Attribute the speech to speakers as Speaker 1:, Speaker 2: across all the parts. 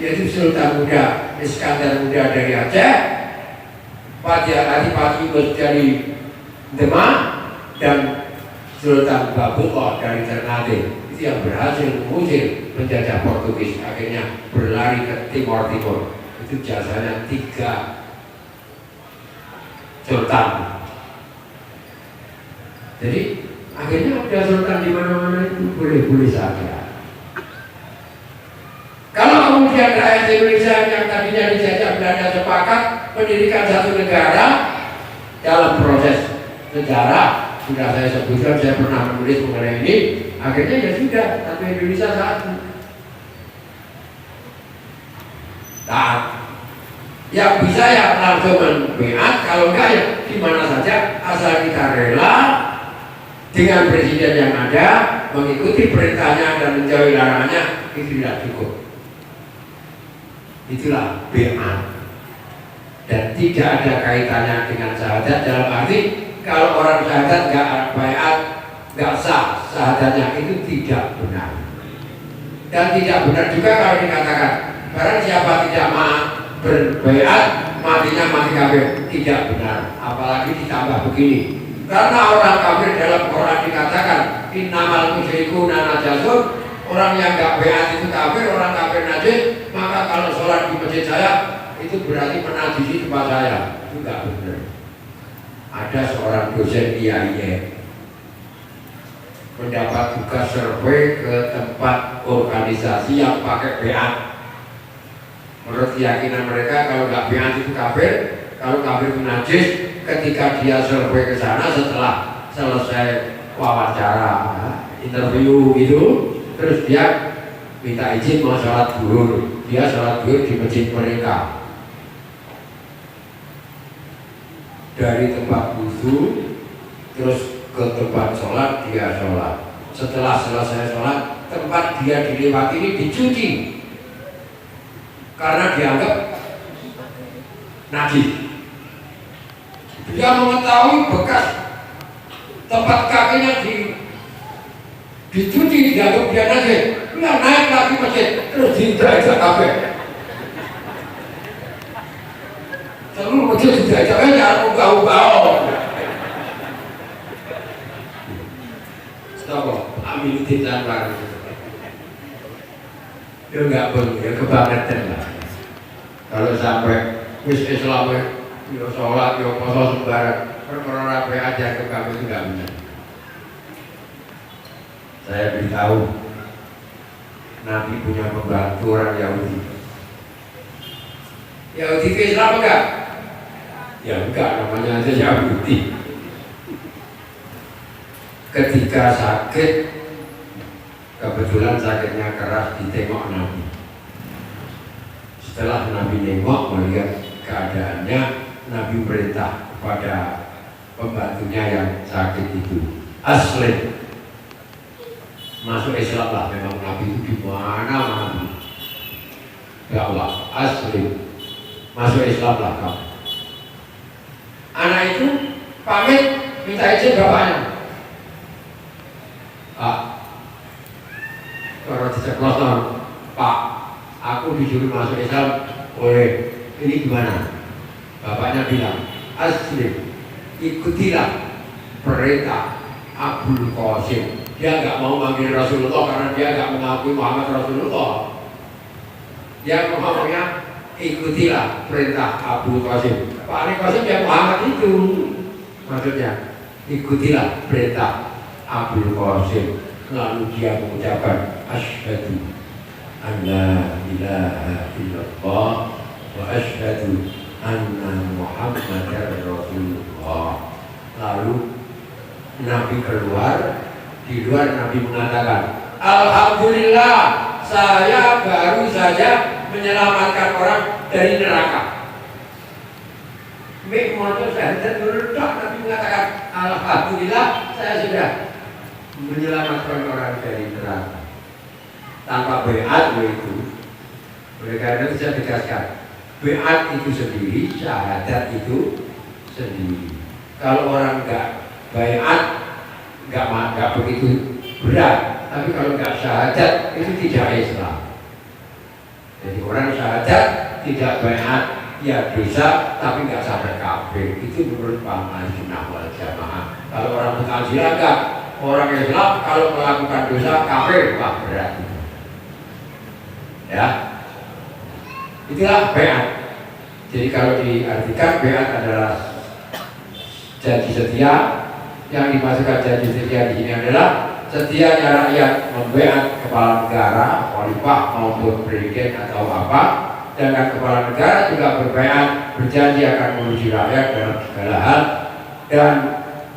Speaker 1: yaitu Sultan Muda Iskandar Muda dari Aceh, Adipati Yunus dari Demak, dan Sultan Babuko dari Ternate. Itu yang berhasil mengusir penjajah Portugis, akhirnya berlari ke Timur. Itu jasanya 3 sultan. Jadi akhirnya ada sultan di mana-mana itu boleh-boleh saja. Kalau kemudian rakyat Indonesia yang tadinya dijajah Belanda sepakat mendirikan satu negara, dalam proses sejarah sudah saya sebutkan, saya pernah menulis mengenai ini, akhirnya ya sudah, satu Indonesia satu. Nah, yang bisa ya langsung membeat, kalau enggak ya di mana saja, asal kita rela dengan presiden yang ada, mengikuti perintahnya dan menjauhi larangannya, itu tidak cukup. Itulah beat. Dan tidak ada kaitannya dengan syahadat, dalam arti kalau orang syahadat nggak baiat, nggak sah syahadatnya, itu tidak benar. Dan tidak benar juga kalau dikatakan barang siapa tidak mau berbaiat, matinya mati kafir. Tidak benar. Apalagi ditambah begini, karena orang kafir dalam Quran dikatakan innamal musyrikuna najasun, orang yang nggak baiat itu kafir, orang kafir najis. Maka kalau sholat di masjid saya itu berarti menajisi tempat saya. Itu nggak benar. Ada seorang dosen IAIN mendapat tugas survei ke tempat organisasi yang pakai baiat. Menurut keyakinan mereka, kalau nggak baiat itu kafir, kalau kafir itu najis. Ketika dia survei ke sana, setelah selesai wawancara, interview gitu, terus dia minta izin mau sholat zuhur. Dia sholat zuhur di masjid mereka. Dari tempat wudu terus ke tempat sholat, dia sholat. Setelah selesai sholat, tempat dia dilewati ini dicuci karena dianggap najis. Dia mengetahui bekas tempat kakinya dicuci, dianggap dia najis. Dia naik lagi masjid, terus diinjak-injak kabeh. Seluruh masjid diinjak-injak, jangan ubah-ubah. Stop, ambil tindakan baru. Dia nggak perlu, ya kebangetan lah. Kalau sampai wis Islam ya sholat, ya puasa sembarang, perkara rapi aja ke kami itu nggak benar. Saya beritahu, Nabi punya pembantu orang Yahudi. Yahudi ke Islam enggak? Ya enggak, namanya aja Yahudi. Ketika sakit, kebetulan sakitnya keras, ditengok Nabi. Setelah Nabi nengok melihat keadaannya, Nabi perintah kepada pembantunya yang sakit itu, aslim, masuk Islam lah. Memang Nabi itu di mana-mana. Ya Allah, aslim, masuk Islam lah kamu. Anak itu pamit minta izin bapaknya. Pak, kalau diceplosan, Pak, aku disuruh masuk Islam. Oleh ini gimana? Bapaknya bilang, aslim, ikutilah perintah Abul Qasim. Dia nggak mau manggil Rasulullah karena dia nggak mengakui Muhammad Rasulullah. Dia ngomongnya ikutilah perintah Abul Qasim. Pak Ali Qasim yang Muhammad itu, maksudnya ikutilah perintah Abul Qasim. Lalu dia mengucapkan asyhadu an la ilaha illallah wa asyhadu anna Muhammadar Rasulullah. Lalu Nabi keluar. Di luar Nabi mengatakan, alhamdulillah, saya baru saja menyelamatkan orang dari neraka. Motor saya meledak. Nabi mengatakan, alhamdulillah, saya sudah menyelamatkan orang dari neraka. Tanpa baiat itu. Oleh karena itu saya tegaskan, baiat itu sendiri, syahadat itu sendiri. Kalau orang enggak baiat, enggak begitu berat. Tapi kalau enggak syahadat, itu tidak Islam. Jadi orang syahadat tidak baiat ya dosa tapi nggak sampai kafir. Itu menurut paham Sunnah wal Jamaah. Kalau orang Mu'tazilah enggak, orang Islam kalau melakukan dosa kafir, wah berat. Ya, itulah baiat. Jadi kalau diartikan baiat adalah janji setia. Yang dimasukkan janji setia di sini adalah setianya rakyat membaiat kepala negara, khalifah maupun presiden atau apa, dan kepala negara juga berbaiat berjanji akan mengurusi rakyat dalam segala hal, dan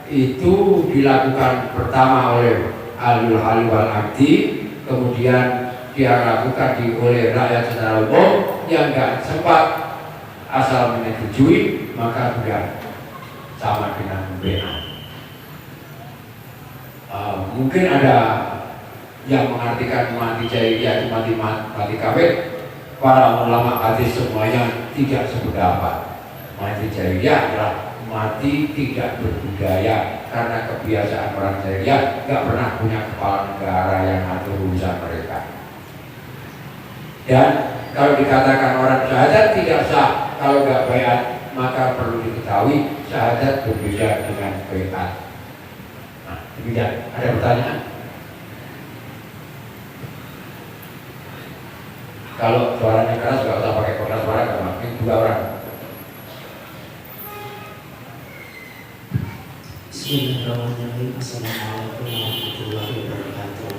Speaker 1: itu dilakukan pertama oleh alul hal wal akdi, kemudian dia lakukan oleh rakyat secara umum yang nggak sempat asal menyetujui, maka sudah sama dengan membaiat. Mungkin ada yang mengartikan mati jahiliyah itu mati kafir. Para ulama hadis semuanya tidak sependapat. Mati jahiliyah adalah mati tidak berbudaya, karena kebiasaan orang jahiliyah nggak pernah punya kepala negara yang atur urusan mereka. Dan kalau dikatakan orang syahadat tidak sah kalau nggak baiat, maka perlu diketahui syahadat berbeda dengan baiat. Demikian, ada pertanyaan? Kalau suaranya keras nggak usah pakai pengeras suara, nggak makin 2 orang.
Speaker 2: Bismillahirrahmanirrahim. Assalamualaikum warahmatullahi wabarakatuh.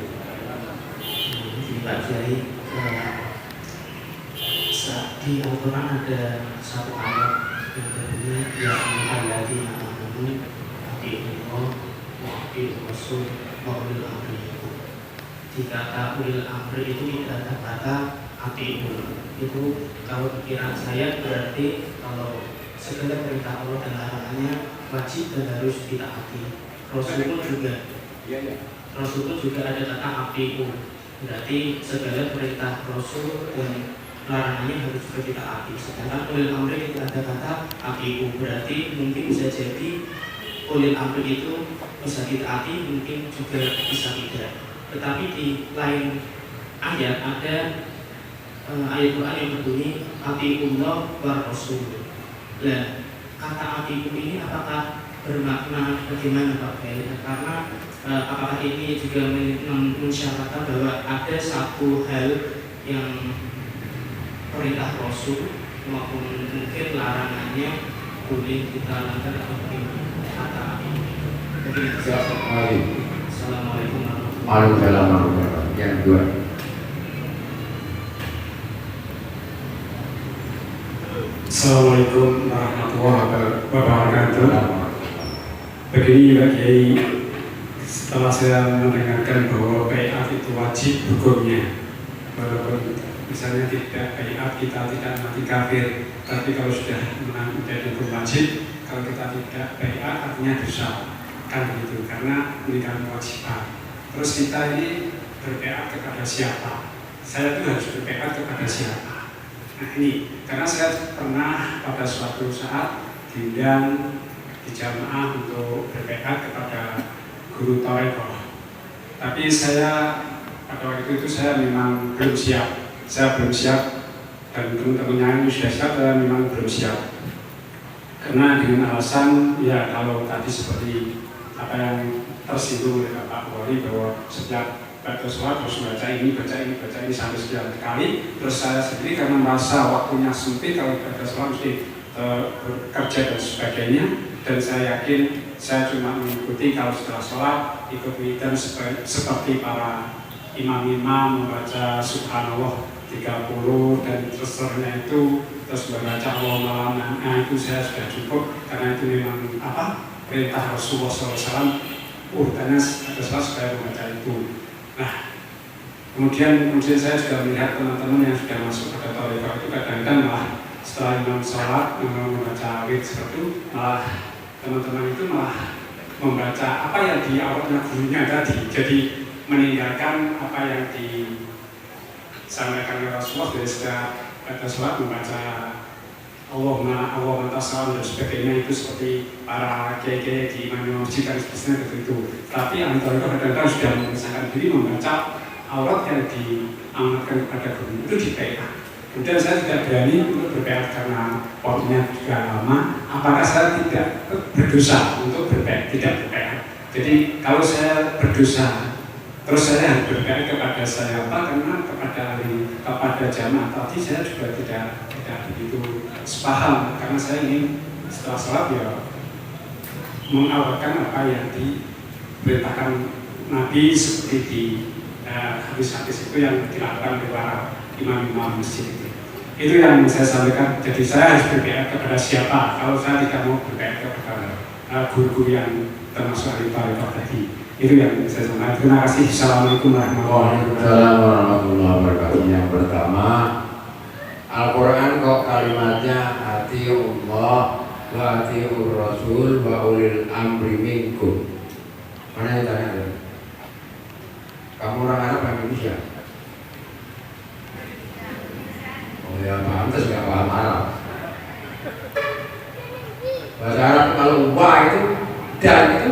Speaker 2: Pak Kiai, di Al-Quran ada satu ayat yang berbunyi ya ayyuhalladzina amanu atii'ullah Rasul ulil amri. Di kata ulil amri itu tidak ada kata atiul. Itu kalau pikiran saya berarti kalau segala perintah Allah dan larangannya wajib dan harus ditaati. Rasul pun juga, Rasul pun juga ada kata atiul. Berarti segala perintah Rasul dan larangannya harus juga ditaati. Sedangkan ulil amri itu ada kata atiul. Berarti mungkin bisa jadi ulil amri itu bisa ditaati, mungkin juga bisa tidak. Tetapi di lain ayat ada ayat Quran yang berbunyi atiullah wa rasul. Nah, kata atiul ini apakah bermakna bagaimana Pak Kiai? Karena apakah ini juga mensyaratkan bahwa ada satu hal yang perintah Rasul maupun mungkin larangannya boleh kita langgar atau bagaimana? Kata atiul. Assalamualaikum warahmatullahi wabarakatuh.
Speaker 1: Yang kedua,
Speaker 3: Assalamualaikum warahmatullahi wabarakatuh. Begini Pak Kiai, setelah saya mendengarkan bahwa baiat itu wajib hukumnya, walaupun misalnya tidak baiat kita tidak mati kafir, tapi kalau sudah menjadi hukum wajib, kalau kita tidak baiat artinya dosa. Kan begitu, karena meninggalkan kewajiban. Terus kita ini berbaiat kepada siapa? Saya itu harus berbaiat kepada siapa? Nah ini, karena saya pernah pada suatu saat diundang di jamaah untuk berbaiat kepada guru Torekoh. Tapi saya pada waktu itu saya memang belum siap. Saya belum siap dan teman-temannya ini sudah siap, saya memang belum siap. Karena dengan alasan ya kalau tadi seperti apa yang tersinggung oleh Pak Wali bahwa setiap baca sholat harus baca ini sampai sekian kali. Terus saya sendiri karena merasa waktunya sempit kalau baca sholat mesti bekerja dan sebagainya, dan saya yakin saya cuma mengikuti kalau setelah sholat ikut witir seperti para imam-imam membaca subhanallah 30 dan terserahnya itu terus membaca Allah malam. Nah itu saya sudah cukup karena itu memang perintah Rasulullah SAW. Tanya ada salah supaya membaca itu. Nah kemudian saya juga melihat teman-teman yang sudah masuk pada Torekoh itu kadang-kadang malah setelah imam sholat membaca witir seperti itu, malah teman-teman itu malah membaca apa yang di awalnya gurunya tadi, jadi meninggalkan apa yang disampaikan oleh Rasulullah dari setiap baca sholat membaca Allah salam dan sebagainya, itu seperti para kiai-kiai di Imam Masjid dan sebagainya begitu. Tapi ahli Torekoh kadang-kadang sudah memisahkan diri membaca aurat yang diamanatkan kepada guru itu di baiat. Kemudian saya tidak berani untuk berbayat karena waktunya juga lama. Apakah saya tidak berdosa untuk berbayat? Tidak berbayat. Jadi kalau saya berdosa, terus saya harus berbayat kepada saya apa? Karena kepada jamaah tadi saya juga tidak begitu sepaham karena saya ingin setelah sholat ya mengawalkan apa yang diberitakan Nabi seperti di hadis-hadis itu yang dilakukan oleh para imam-imam masjid itu. Itu yang saya sampaikan. Jadi saya harus berbayat kepada siapa? Kalau saya tidak mau berbayat kepada guru-guru yang termasuk ahli tarekat tadi. Itu yang saya sampaikan. Terima kasih. Assalamualaikum
Speaker 1: warahmatullahi wabarakatuh. Yang pertama, Al-Quran kok kalimatnya atiullah wa atiur rasul wa ulil amri minkum. Mana yang tanya? Kamu orang Arab atau Indonesia? Oh ya, pantas nggak paham Arab. Bahasa Arab kalau wa itu dan itu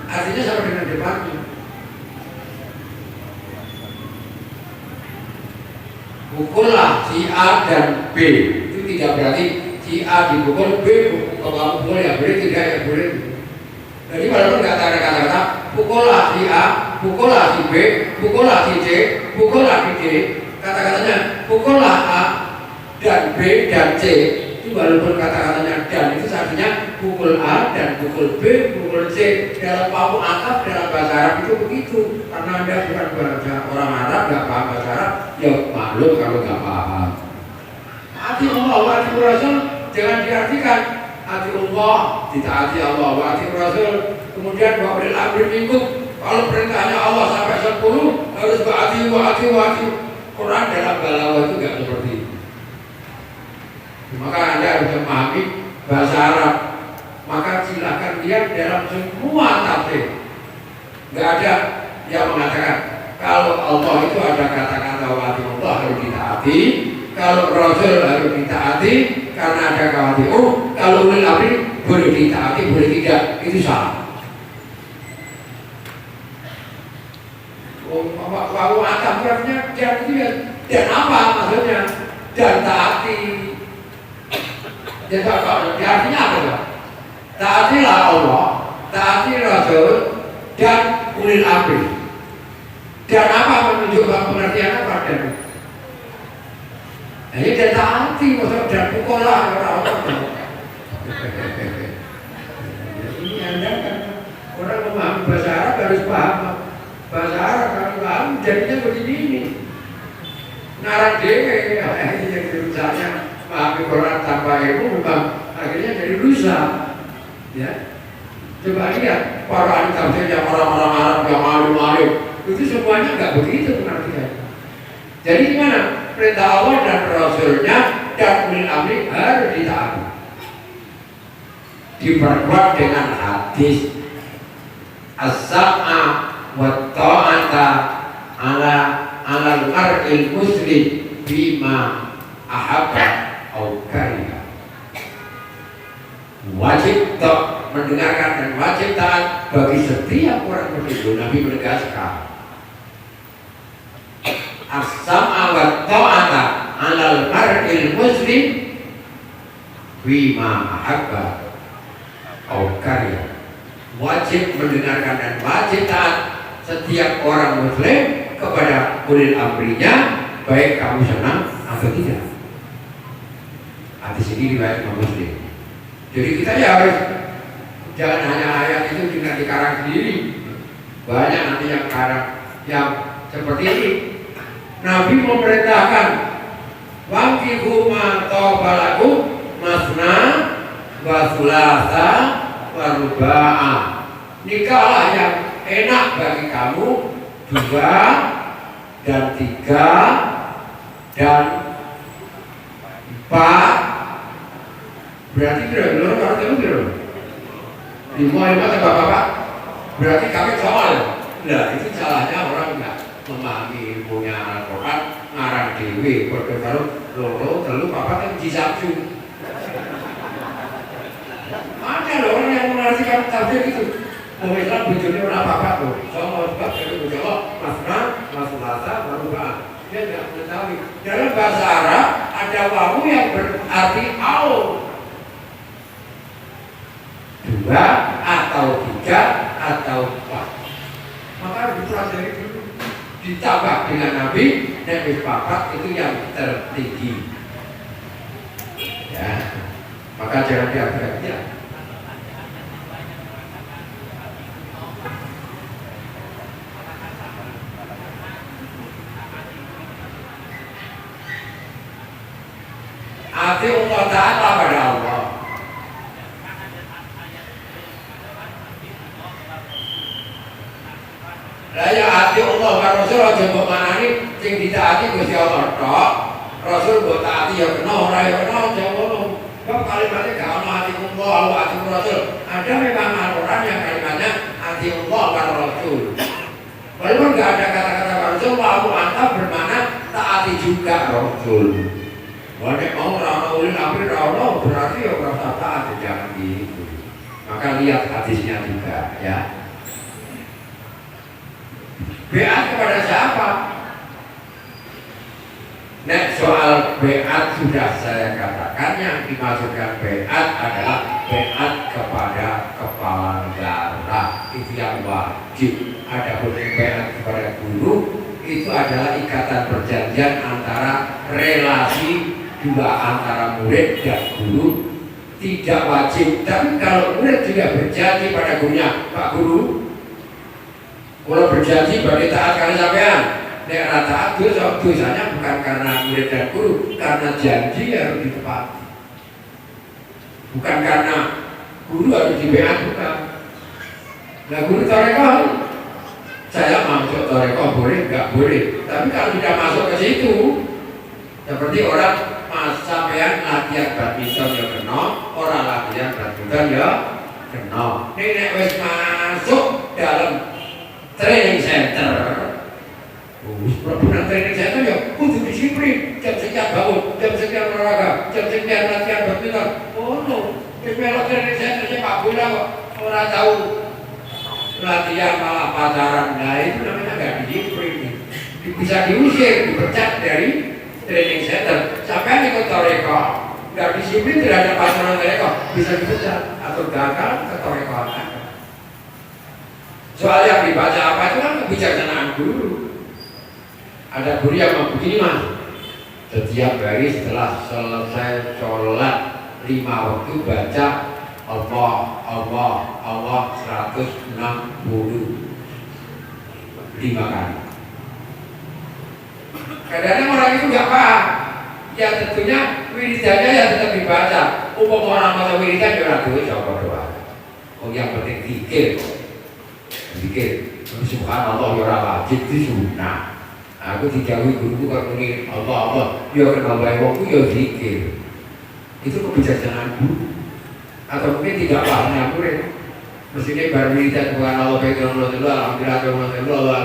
Speaker 1: artinya sama dengan depannya. Pukullah si A dan B. Itu tidak berarti si A dipukul, B kalau pukul ya boleh, tidak ya boleh. Jadi walaupun nggak ada kata-kata pukullah si A, pukullah si B, pukullah si C, pukullah si D, kata-katanya pukullah A dan B dan C. Itu walaupun kata-katanya dan itu artinya pukul A dan pukul B, pukul C. Dalam paham akaf dalam bahasa Arab itu begitu. Karena Anda bukan bahasa orang Arab, nggak paham bahasa Arab, ya maklum kalau nggak paham. Ati Allah wa ati Rasul jangan diartikan ati Allah ditaati Allah wa ati Rasul. Kemudian wa ulil amri minkum. Kalau perintahnya Allah sampai 10 harus wa ati. Quran dalam balawah itu nggak seperti itu. Maka Anda harus memahami bahasa Arab. Maka silakan lihat dalam semua tafsir. Nggak ada yang mengatakan kalau Allah itu ada kata-kata wati Allah harus ditaati, kalau Rasul harus ditaati karena ada kawati. Kalau ulil amri boleh ditaati, boleh tidak, itu salah. Wawu atam berarti dan itu ya, dan apa maksudnya? Dan taati. Jadi artinya apa? Taatilah Allah, taati Rasul dan ulil amri. Dan apa menunjukkan pengertian apa dan? Ini dan taati maksud dan pukullah orang-orang. Ini Anda kan orang memahami bahasa Arab harus paham bahasa Arab kalau paham jadinya begini ini. Ngarang dewe, yang misalnya memahami Quran tanpa ilmu memang akhirnya jadi rusak. Ya, coba lihat para ahli tafsir yang orang-orang Arab yang alim-alim itu semuanya nggak begitu pengertiannya. Jadi gimana? Perintah Allah dan Rasulnya dan ulil amri harus ditaati. Diperkuat dengan hadis as-sam'a wa ta'ata ala al-mar'il muslim bima ahabba au kariha. Wajib mendengarkan dan wajib taat bagi setiap orang muslim. Nabi menegaskan as-sam'a wa ta'ata 'alal mar'il muslim bima ahabba au kariha. Wajib mendengarkan dan wajib taat setiap orang muslim kepada ulil amrinya, baik kamu senang atau tidak. Hadis ini riwayat Imam Muslim. Jadi kita ya harus jangan hanya ayat itu dengan dikarang sendiri. Banyak nanti yang karang yang seperti ini. Nabi memerintahkan wankihu ma tawbalakum masna wa thulatha wa ruba'a. Nikahlah yang enak bagi kamu 2 dan 3 dan 4. Berarti kira-kira kalau itu kira 5 bapak-bapak. Berarti kami soal. Nah itu salahnya orang enggak memahami ilmunya Al-Quran ngarang dewi kode karo loro telu papat kan disabju. Ada loh orang yang mengartikan tafsir itu. Mau Islam bujurnya orang apa-apa tuh. Soal sebab dari bujur masna, masulasa, marubah. Dia tidak mengetahui. Dalam bahasa Arab ada wawu yang berarti au. Dua atau tiga atau empat. Maka harus dipelajari dulu. Ditambah dengan Nabi, Nabi papat itu yang tertinggi. Ya, maka jangan diabaikan. Hati Allah Ta'ala pada Allah. Lah ya hati Allah pada Rasul aja mbok manani sing ditaati Gusti Allah tok. Rasul mbok taati ya kena ora ya kena aja ngono. Kok kalimatnya gak ono hati Allah wa hati Rasul. Ada memang Al-Qur'an yang kalimatnya hati Allah pada Rasul. Walaupun gak ada kata-kata Rasul, wa anta bermakna taati juga Rasul. Wadah mau rana ulil amri rana berarti ya merasa taat, jangan gitu. Maka lihat hadisnya juga ya. Beat kepada siapa? Nek soal beat sudah saya katakan, yang dimaksudkan beat adalah beat kepada kepala negara, itu yang wajib. Ada beat kepada guru, itu adalah ikatan perjanjian antara relasi juga antara murid dan guru, tidak wajib. Tapi kalau murid juga berjanji pada gurunya, Pak Guru, kalau berjanji bagi taat kali sampean, nek ora taat dosanya bukan karena murid dan guru, karena janji harus ditepati. Bukan karena guru harus dibeat, bukan. Nah guru tarekoh, saya masuk tarekoh boleh, nggak boleh. Tapi kalau tidak masuk ke situ, seperti orang sampean latihan badminton ya kena, orang latihan badminton ya kena. Ini nek wis masuk dalam training center, perbunan training center ya kudu disiplin. Jam sekian bangun, jam sekian olahraga, jam sekian latihan badminton. Oh no, melok training centernya Pak Bola kok orang tahu latihan malah pacaran. Nah itu namanya nggak disiplin. Bisa diusir, dipecat dari training center. Sampai ikut toreko, nggak disiplin terhadap pasangan toreko, bisa dipecat atau gagal ke torekoan. Soal yang dibaca apa itu kan kebijaksanaan guru. Ada guru yang mau begini mas, setiap hari setelah selesai sholat 5 waktu baca Allah Allah Allah 165 kali. Kadang-kadang orang itu nggak paham. Ya tentunya wiridannya ya tetap dibaca. Umum orang masa wiridan ya orang doa coba doa. Oh yang penting zikir. Subhanallah ya orang wajib itu sunnah. Aku dijauhi guruku kalau ini Allah Allah. Ya kenal baik waktu ya zikir. Itu kebijaksanaan guru. Atau mungkin tidak pahamnya murid. Mestinya baru wiridan subhanallah baik alhamdulillah alhamdulillah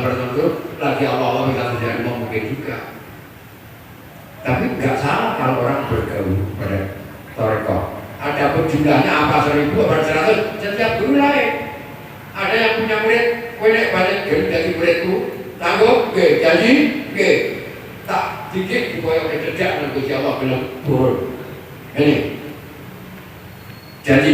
Speaker 1: lagi Allah Allah bisa terjadi mungkin juga. Tapi nggak salah kalau orang bergaul pada toreko. Ada pun jumlahnya apa 1000 apa 100 setiap guru lain. Ada yang punya murid, konek banyak jadi muridku, tangguh, jadi, tak dikit diboyong ke cerdak dan Gusti Allah bilang turun. Ini, jadi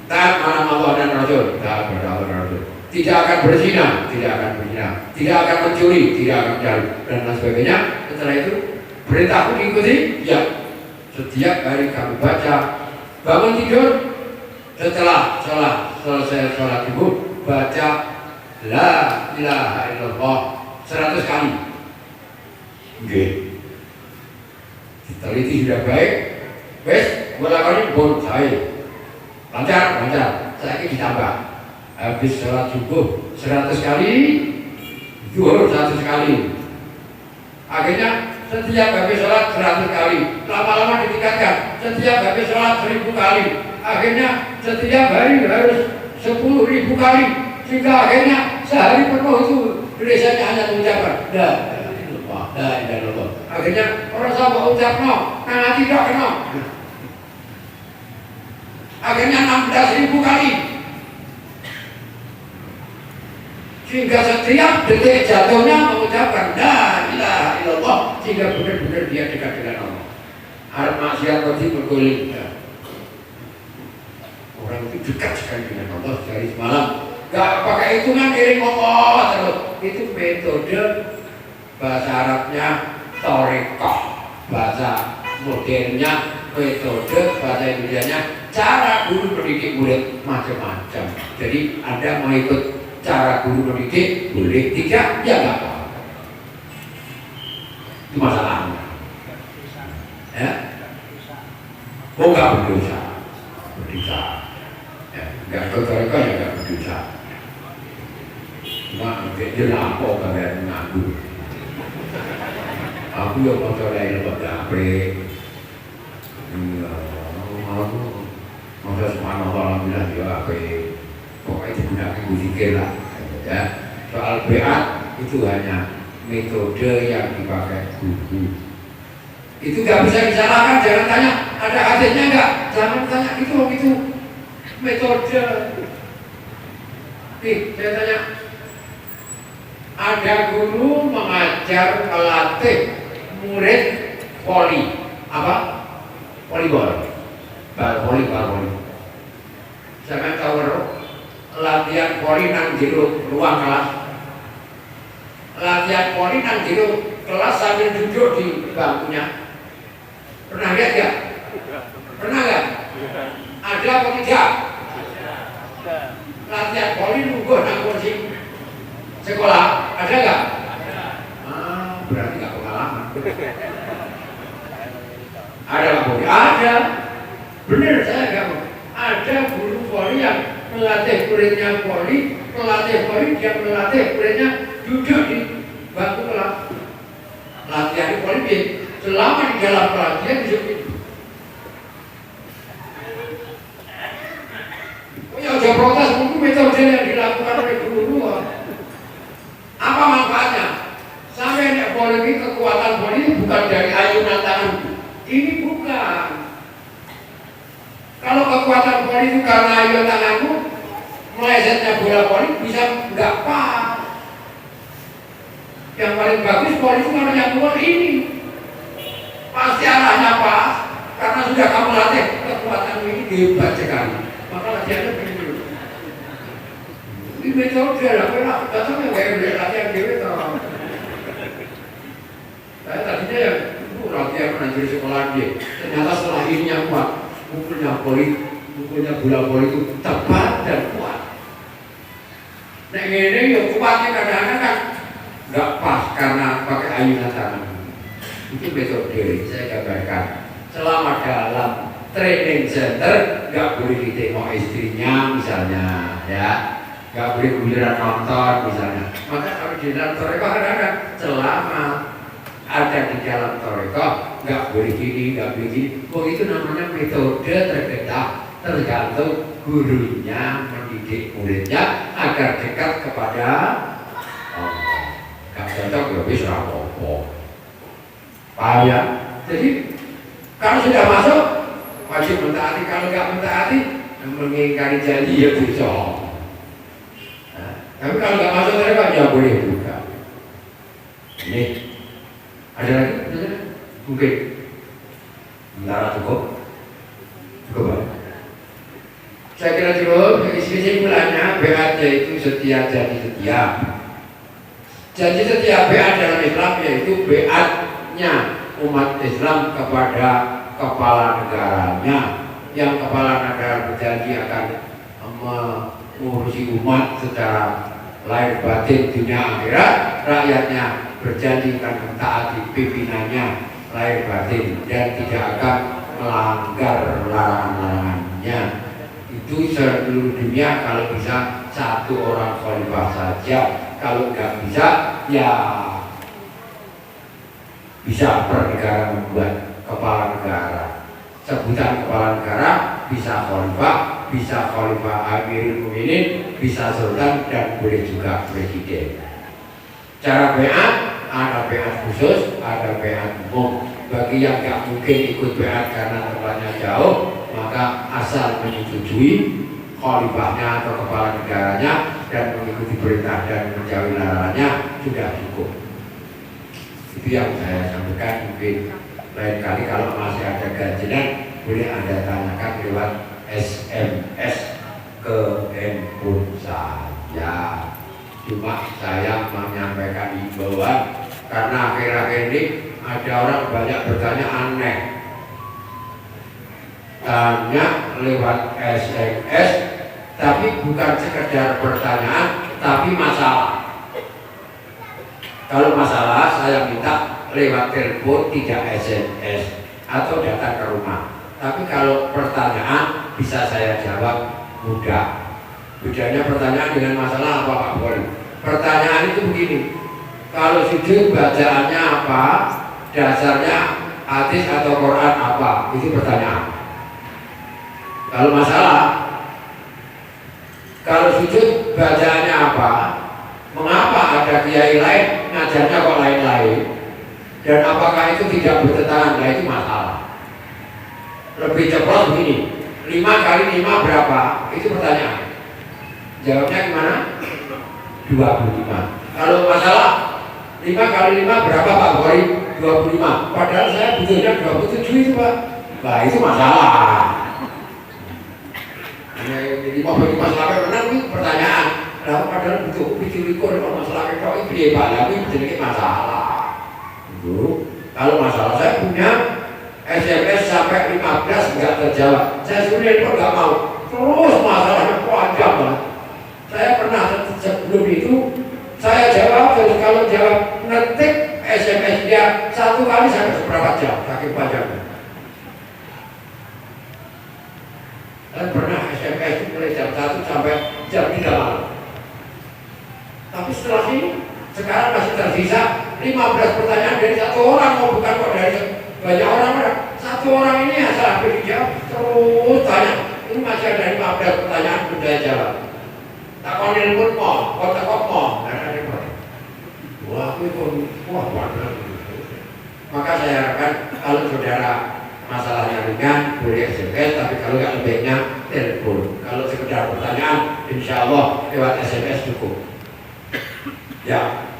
Speaker 1: taat mana Allah dan Rasul, taat pada Allah dan Rasul. Tidak akan berzina, tidak akan mencuri, tidak akan mencari dan lain sebagainya. Setelah itu perintahku diikuti, ya. Setiap hari kami baca, bangun tidur, setelah selesai sholat subuh, baca La ilaha illallah 100 kali. Oke. Diteliti sudah baik. Wes, lakukan pun saya. Lancar. Saya ini ditambah. Habis sholat subuh 100 kali, zuhur 100 kali. Akhirnya setiap habis sholat 100 kali, lama-lama ditingkatkan. Setiap habis sholat 1000 kali, akhirnya setiap hari harus 10.000 kali, sehingga akhirnya sehari penuh itu tulisannya hanya mengucapkan la ilaha illallah. Akhirnya orang sama ucap no, nah tidak kena. Akhirnya 16.000 kali. Sehingga setiap detik jatuhnya mengucapkan la ilaha illallah, sehingga benar-benar dia dekat dengan Allah. Arab maksiat berarti berguling. Ya. Orang itu dekat sekali dengan Allah dari semalam. Gak pakai hitungan diri ngomong terus. Itu metode bahasa Arabnya Thariqah, bahasa modernnya metode, bahasa Indonesianya cara guru mendidik murid macam-macam. Jadi Anda mau ikut cara guru mendidik boleh, tidak ya nggak apa-apa. Itu masalahnya. Ya, oh nggak berdosa, berdosa. Ya, nggak berdosa ya nggak berdosa. Cuma dia lapor kalian nganggur. Aku yang mau coba lembaga apa? Aku masa semana orang bilang dia apa? Pokoknya digunakan berpikir lah. Ya. Soal beat itu hanya metode yang dipakai guru. Itu nggak bisa disalahkan. Jangan tanya ada hadisnya nggak? Jangan tanya itu metode. Nih saya tanya. Ada guru mengajar pelatih murid voli apa? Volleyball, bal voli. Saya tahu latihan voli nang jero ruang kelas. Latihan voli nang jero kelas sambil duduk di bangkunya. Pernah lihat nggak? Pernah nggak? Ada apa tidak? Latihan voli nunggu nang kursi sekolah ada nggak? Berarti nggak pengalaman. Ada nggak boleh? Ada. Benar saya nggak mau. Ada guru voli yang melatih muridnya voli, pelatih voli yang melatih muridnya duduk di bangku kelas. Latihan voli selama di dalam pelatihan disebut. Oh ya udah protes, mungkin metode yang dilakukan oleh guru. Apa manfaatnya? Sampai nek voli ini kekuatan voli ini bukan dari ayunan tangan. Ini bukan. Kalau kekuatan voli itu karena ayunan tanganmu, melesetnya bola voli bisa nggak pas. Yang paling bagus voli itu kalau yang keluar ini pasti arahnya pas. Karena sudah kamu latih kekuatanmu ini hebat sekali. Maka latihannya begini. Ini metode lah, kalau datang yang kayak latihan dewe toh. Saya tadinya yang latihan menanjur sekolah dia. Ternyata setelah ini yang kuat, mukulnya bola voli itu tepat dan kuat. Nah ini yang kuatnya kadang-kadang kan nggak pas karena pakai ayunan tangan. Itu metode saya gambarkan. Selama dalam training center nggak boleh ditengok istrinya misalnya, ya. Gak boleh giliran nonton misalnya. Maka kalau di dalam Thariqah kadang-kadang selama ada di dalam Thariqah gak boleh gini, gak boleh gini. Oh itu namanya metode terdekat, tergantung gurunya mendidik muridnya agar dekat kepada Allah. Gak cocok ya wis ora apa-apa. Paham ya? Jadi kalau sudah masuk wajib mentaati, kalau gak mentaati mengingkari janji ya dosa. Tapi kalau nggak masuk mereka ya boleh buka. Ini ada lagi? Mungkin. Sementara cukup. Cukup. Saya kira cukup. Kesimpulannya beat yaitu setia jadi setia. Janji setia beat dalam Islam yaitu beatnya umat Islam kepada kepala negaranya. Yang kepala negara berjanji akan mengurusi umat secara lahir batin dunia akhirat, rakyatnya berjanji akan mentaati pimpinannya lahir batin dan tidak akan melanggar larangan-larangannya. Itu seluruh dunia kalau bisa satu orang khalifah saja, kalau nggak bisa ya bisa per negara membuat kepala negara. Sebutan kepala negara bisa khalifah, bisa khalifah Amirul Mukminin, bisa sultan dan boleh juga presiden. Cara beat ada beat khusus, ada beat umum. Bagi yang nggak mungkin ikut beat karena tempatnya jauh, maka asal menyetujui khalifahnya atau kepala negaranya dan mengikuti perintah dan menjauhi larangannya sudah cukup. Itu yang saya sampaikan, mungkin Lain kali kalau masih ada ganjilan, boleh Anda tanyakan lewat SMS ke handphone saya. Cuma saya menyampaikan himbauan karena akhir-akhir ini ada orang banyak bertanya aneh. Tanya lewat SMS, tapi bukan sekedar pertanyaan, tapi masalah. Kalau masalah saya minta lewat telepon, tidak SMS atau datang ke rumah. Tapi kalau pertanyaan bisa saya jawab mudah. Bedanya pertanyaan dengan masalah apa Pak Boy? Pertanyaan itu begini, kalau sujud bacaannya apa, dasarnya hadis atau Quran apa, itu pertanyaan. Kalau masalah, kalau sujud bacaannya apa, mengapa ada kiai lain ngajarnya kok lain-lain, dan apakah itu tidak bertentangan? Nah itu masalah. Lebih cepat begini, 5 kali 5 berapa? Itu pertanyaan. Jawabnya gimana? 25. Kalau masalah 5 kali 5 berapa Pak Boy? 25. Padahal saya butuhnya 27 itu Pak. Nah itu masalah. Ini masalah menang itu pertanyaan. Nah padahal butuh pikir-pikir kalau masalah itu iya Pak. Tapi jadi masalah. Itu. Kalau masalah saya punya SMS sampai 15 nggak terjawab. Saya sebenarnya kok nggak mau. Terus masalahnya panjang banget. Saya pernah sebelum itu saya jawab, terus kalau jawab ngetik SMS dia 1 kali sampai seberapa jam, saking panjangnya. Dan pernah SMS itu mulai jam 1 sampai jam 3 malam. Tapi setelah ini sekarang masih tersisa 15 pertanyaan dari 1 orang, mau bukan kok dari banyak orang. 1 orang ini asal hampir dijawab terus tanya. Ini masih ada 15 pertanyaan belum saya jawab. Tak kau nelpon mau, kau tak kau mau, ada repot. Wah, itu wah warna. Maka saya harapkan kalau saudara masalahnya ringan boleh SMS, tapi kalau nggak lebihnya telepon. Kalau sekedar pertanyaan, insya Allah lewat SMS cukup. Ya,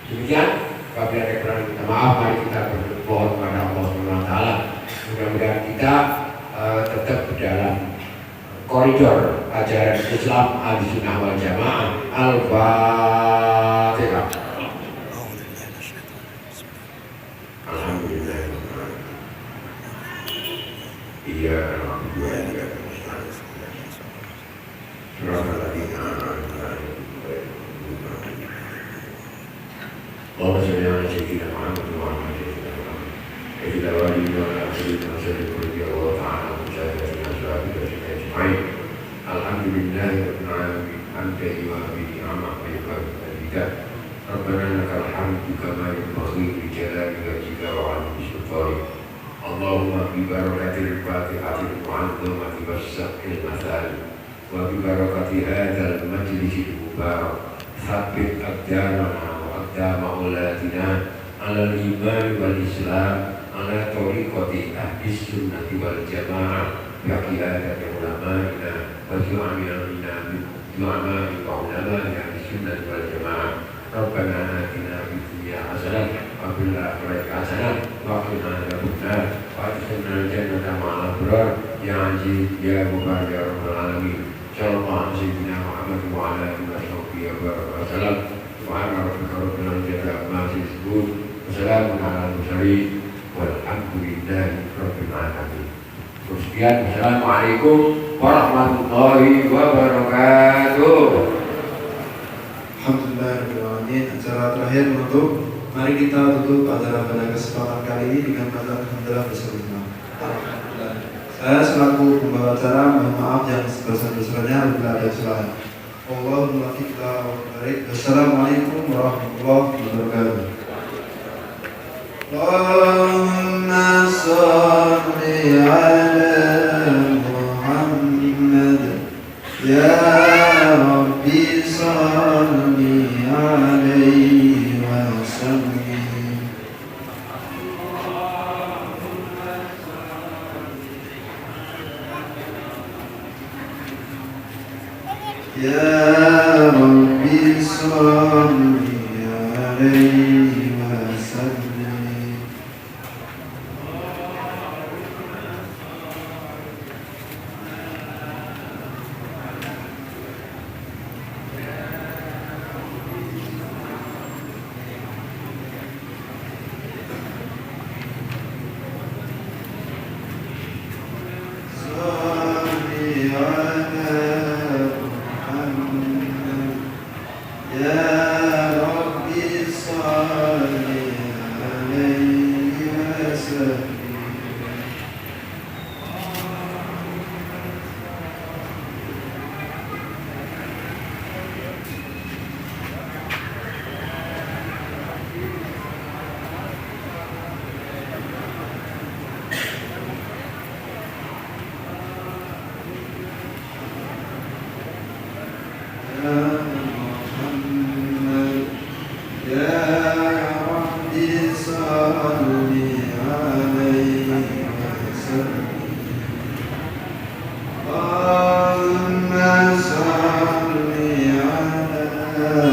Speaker 1: demikian. Apabila ada kurang minta maaf, mari kita berdoa kepada Allah SWT. Mudah-mudahan kita tetap berjalan koridor ajaran Islam Ahlussunnah wal Jamaah. Al-Fatihah. Alhamdulillah. Iya, alhamdulillah. Allahumma shalli ala sayyidina Muhammad wa ala alihi wa sahbihi. Ila walihi wa ala sayyidina sallallahu ta'ala wa sallam. Alhamdulillah rabbil alamin. Anta iwabi ni'amah wa ibadika. Rabbana lakal hamdu kama yanbaghi li jalali wajhika wa 'azimi sultanik. Allahumma bi barakatil Fatihatil mu'azzamati was-sab'il mathani wa bi barakati hadzal majlisil mubarak. Tsabbit aqdamana maulatina ala al-iman wal islam ala tariqati ahdis sunnati wal jamaah biqiyadat ulama'ina wa ju'amina min ju'ama'i wa ulama'ina ahdis sunnati wal jamaah. Rabbana atina fid dunya hasanah wa fil akhirati hasanah wa qina adzabannar wa adkhilna al-jannata ma'al abrar ya aziz ya mubarak ya rabbal alamin. Sallallahu alaihi Muhammad wa ala alihi wa sahbihi wa sallam. Subhana rabbika rabbil izzati amma yasifun wa salamun alal mursalin walhamdulillahi rabbil alamin. Sekian, assalamualaikum warahmatullahi wabarakatuh.
Speaker 4: Alhamdulillahirrahmanirrahim. Acara terakhir menutup. Mari kita tutup acara pada kesempatan kali ini dengan kata alhamdulillah bersama. Alhamdulillah. Saya selaku pembawa acara mohon maaf yang sebesar-besarnya apabila ada kesalahan. Allahumma muwaffiq wa barik. Wassalamualaikum warahmatullahi wabarakatuh. Allahumma shalli ala Muhammad ya Rabbi shalli alaihi wa sallim. Ya Rabbi salli alaihi wa sallim. وسلم اللهم صل على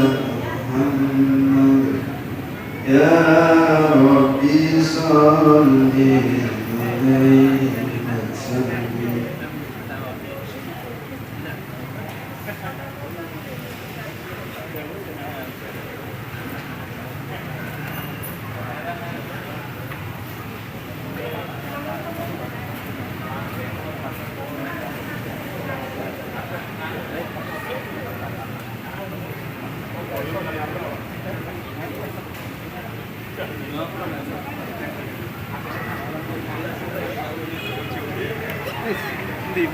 Speaker 4: محمد يا ربي صل عليه وسلم
Speaker 3: Di